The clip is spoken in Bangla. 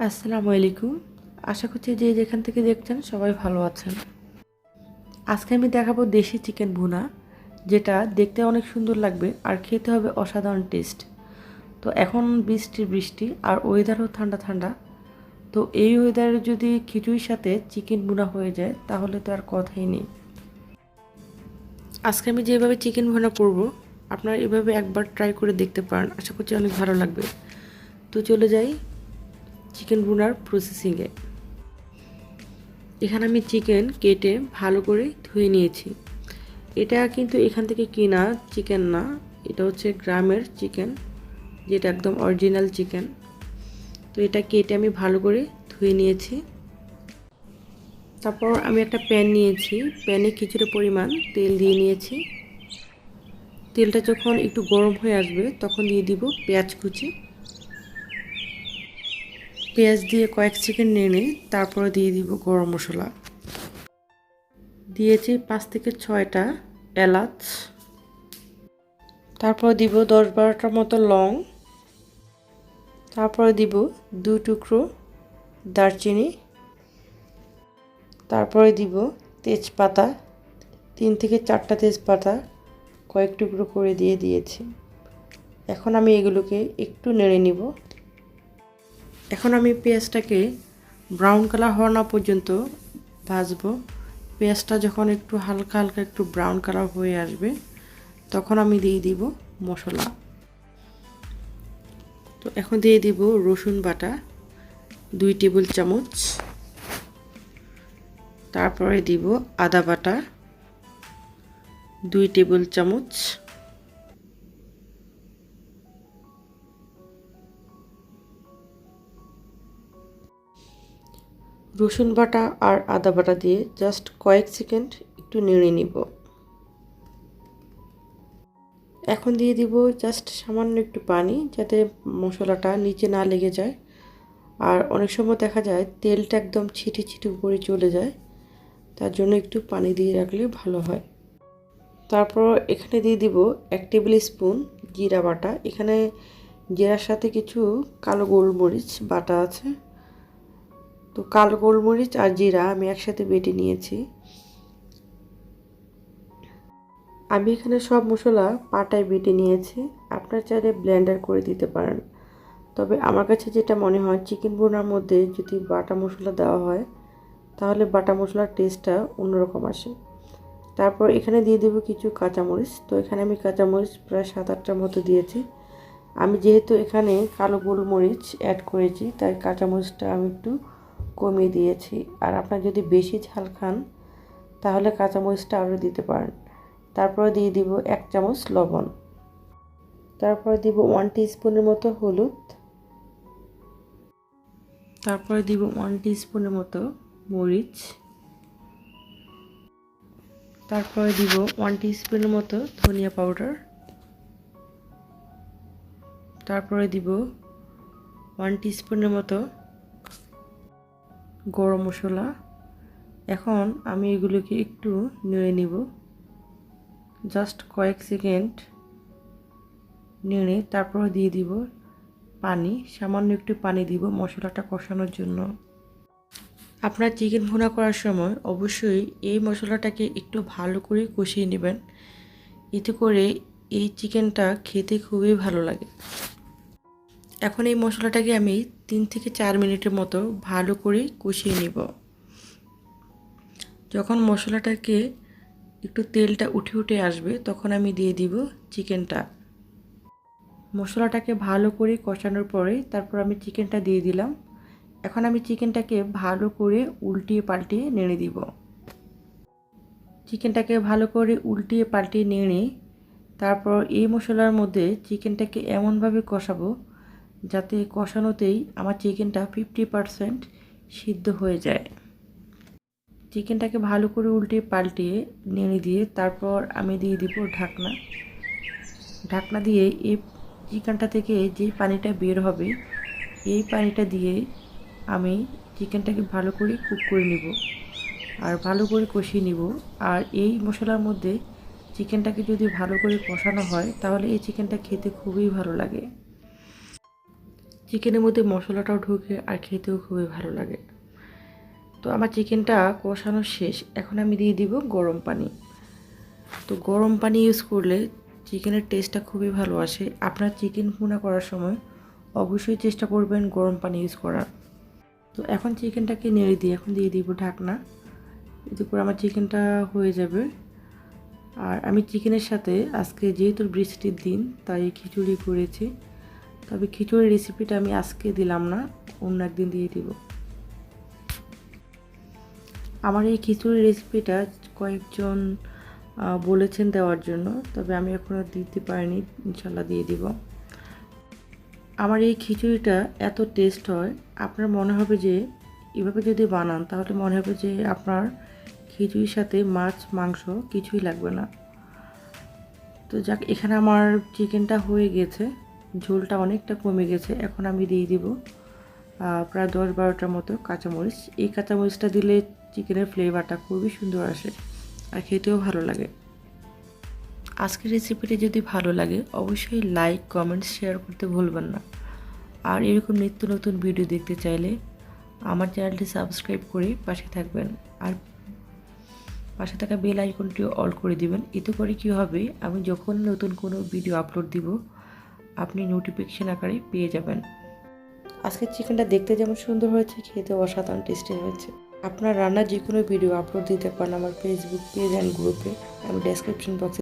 আসসালামু আলাইকুম। আশা করছি যে যেখান থেকে দেখছেন সবাই ভালো আছেন। আজকে আমি দেখাবো দেশি চিকেন ভুনা, যেটা দেখতে অনেক সুন্দর লাগবে আর খেতে হবে অসাধারণ টেস্ট। তো এখন বৃষ্টি আর ওয়েদারও ঠান্ডা ঠান্ডা। তো এই ওয়েদারে যদি খিচুড়ির সাথে চিকেন ভুনা হয়ে যায় তাহলে তো আর কথাই নেই। আজকে আমি যেভাবে চিকেন ভুনা করব, আপনারা এভাবে একবার ট্রাই করে দেখতে পারেন। আশা করছি অনেক ভালো লাগবে। তো চলে যাই চিকেন ভুনার প্রসেসিংয়ে। এখানে আমি চিকেন কেটে ভালো করে ধুয়ে নিয়েছি। এটা কিন্তু এখান থেকে কেনা চিকেন না, এটা হচ্ছে গ্রামের চিকেন, যেটা একদম অরিজিনাল চিকেন। তো এটা কেটে আমি ভালো করে ধুয়ে নিয়েছি। তারপর আমি একটা প্যান নিয়েছি, প্যানে কিছুটা পরিমাণ তেল দিয়ে নিয়েছি। তেলটা যখন একটু গরম হয়ে আসবে তখন দিয়ে দিব পেঁয়াজ কুচি। পেঁয়াজ দিয়ে কয়েক সেকেন্ড নেড়ে তারপরে দিয়ে দিব গরম মশলা। দিয়েছি 5 থেকে 6টা এলাচ। তারপর দিব 10-12টার মতো লং। তারপরে দিব 2 টুকরো দারচিনি। তারপরে দিব তেজপাতা, 3 থেকে 4টা তেজপাতা কয়েক টুকরো করে দিয়েছি। এখন আমি এগুলোকে একটু নেড়ে নিব। এখন আমি পেঁয়াজটাকে ব্রাউন কালার হওয়া না পর্যন্ত ভাজবো। পেঁয়াজটা যখন একটু হালকা হালকা একটু ব্রাউন কালার হয়ে আসবে তখন আমি দিয়ে দিব মশলা। তো এখন দিয়ে দিব রসুন বাটা 2 টেবিল চামচ। তারপরে দিব আদা বাটা 2 টেবিল চামচ। রসুন বাটা আর আদা বাটা দিয়ে জাস্ট কয়েক সেকেন্ড একটু নেড়ে নিব। এখন দিয়ে দিব জাস্ট সামান্য একটু পানি, যাতে মশলাটা নিচে না লেগে যায়। আর অনেক সময় দেখা যায় তেলটা একদম ছিটে ছিটে উপরে চলে যায়, তার জন্য একটু পানি দিয়ে রাখলে ভালো হয়। তারপর এখানে দিয়ে দিব 1 টেবিল স্পুন জিরা বাটা। এখানে জিরার সাথে কিছু কালো গোলমরিচ বাটা আছে। তো কালো গোলমরিচ আর জিরা আমি একসাথে বেটে নিয়েছি। আমি এখানে সব মশলা পাটায় বেটে নিয়েছি, আপনার চাইলে ব্লেন্ডার করে দিতে পারেন। তবে আমার কাছে যেটা মনে হয়, চিকেন ভুনার মধ্যে যদি বাটা মশলা দেওয়া হয় তাহলে বাটা মশলার টেস্টটা অন্যরকম আসে। তারপর এখানে দিয়ে দেব কিছু কাঁচামরিচ। তো এখানে আমি কাঁচামরিচ প্রায় 7-8টার মতো দিয়েছি। আমি যেহেতু এখানে কালো গোলমরিচ অ্যাড করেছি তাই কাঁচামরিচটা আমি একটু কমিয়ে দিয়েছি। আর আপনারা যদি বেশি ঝাল খান তাহলে কাঁচামরিচটা আরও দিতে পারেন। তারপরে দিয়ে দিব 1 চামচ লবণ। তারপরে দিব 1 টিস্পুনের মতো হলুদ। তারপরে দিব 1 টিস্পুনের মতো মরিচ। তারপরে দিব 1 টিস্পুনের মতো ধনিয়া পাউডার। তারপরে দিব 1 টিস্পুনের মতো গরম মশলা। এখন আমি এগুলোকে একটু নেড়ে নিব, জাস্ট কয়েক সেকেন্ড নেড়ে তারপর দিয়ে দিব পানি। সামান্য একটু পানি দিব মশলাটা কষানোর জন্য। আপনার চিকেন ভুনা করার সময় অবশ্যই এই মশলাটাকে একটু ভালো করে কষিয়ে নেবেন, এতে করে এই চিকেনটা খেতে খুবই ভালো লাগে। এখন এই মশলাটাকে আমি 3 থেকে 4 মিনিটের মতো ভালো করে কষিয়ে নেব। যখন মশলাটাকে একটু তেলটা উঠে উঠে আসবে তখন আমি দিয়ে দিব চিকেনটা। মশলাটাকে ভালো করে কষানোর পরে তারপর আমি চিকেনটা দিয়ে দিলাম। এখন আমি চিকেনটাকে ভালো করে উল্টিয়ে পাল্টিয়ে নেড়ে দিব। চিকেনটাকে ভালো করে উল্টিয়ে পাল্টিয়ে নেড়ে তারপর এই মশলার মধ্যে চিকেনটাকে এমনভাবে কষাবো যাতে কষানোতেই আমার চিকেনটা 50% সিদ্ধ হয়ে যায়। চিকেনটাকে ভালো করে উল্টিয়ে পাল্টিয়ে নেড়ে দিয়ে তারপর আমি দিয়ে দিব ঢাকনা। ঢাকনা দিয়ে এই চিকেনটা থেকে যে পানিটা বের হবে এই পানিটা দিয়ে আমি চিকেনটাকে ভালো করে কুক করে নিব আর ভালো করে কষিয়ে নিব। আর এই মশলার মধ্যে চিকেনটাকে যদি ভালো করে কষানো হয় তাহলে এই চিকেনটা খেতে খুবই ভালো লাগে। চিকেনের মধ্যে মশলাটাও ঢুকে আর খেতেও খুবই ভালো লাগে। তো আমার চিকেনটা কষানো শেষ, এখন আমি দিয়ে দিব গরম পানি। তো গরম পানি ইউজ করলে চিকেনের টেস্টটা খুবই ভালো আসে। আপনার চিকেন ভুনা করার সময় অবশ্যই চেষ্টা করবেন গরম পানি ইউজ করার। তো এখন চিকেনটাকে নেড়ে দিয়ে এখন দিয়ে দিব ঢাকনা। এতে করে আমার চিকেনটা হয়ে যাবে। আর আমি চিকেনের সাথে আজকে যেহেতু বৃষ্টির দিন তাই খিচুড়ি করেছি, তবে খিচুড়ির রেসিপিটা আমি আজকে দিলাম না, অন্য একদিন দিয়ে দিব। আমার এই খিচুড়ির রেসিপিটা কয়েকজন বলেছেন দেওয়ার জন্য, তবে আমি এখনও দিতে পারিনি, ইনশাল্লাহ দিয়ে দিব। আমার এই খিচুড়িটা এত টেস্ট হয়, আপনার মনে হবে যে এভাবে যদি বানান তাহলে মনে হবে যে আপনার খিচুড়ির সাথে মাছ মাংস কিছুই লাগবে না। তো যাক, এখানে আমার চিকেনটা হয়ে গেছে, ঝোলটা অনেকটা কমে গেছে। এখন আমি দিয়ে দিব প্রায় 10-12টার মতো কাঁচামরিচ। এই কাঁচামরিচটা দিলে চিকেনের ফ্লেভারটা খুবই সুন্দর আসে আর খেতেও ভালো লাগে। আজকের রেসিপিটি যদি ভালো লাগে অবশ্যই লাইক, কমেন্ট, শেয়ার করতে ভুলবেন না। আর এরকম নিত্য নতুন ভিডিও দেখতে চাইলে আমার চ্যানেলটি সাবস্ক্রাইব করে পাশে থাকবেন। আর পাশে থাকা বেল আইকনটিও অল করে দিবেন। এতে করে কী হবে, আমি যখন নতুন কোনো ভিডিও আপলোড দিব আপনি নোটিফিকেশন আকারে পেয়ে যাবেন। আজকের চিকেনটা দেখতে যেমন সুন্দর হয়েছে, খেতে অসাধারণ টেস্টি হয়েছে। আপনার রান্নার যে কোনো ভিডিও আপলোড দিতে পারেন আমার ফেসবুক পেজ অ্যান্ড গ্রুপে, আমি ডেসক্রিপশন বক্সে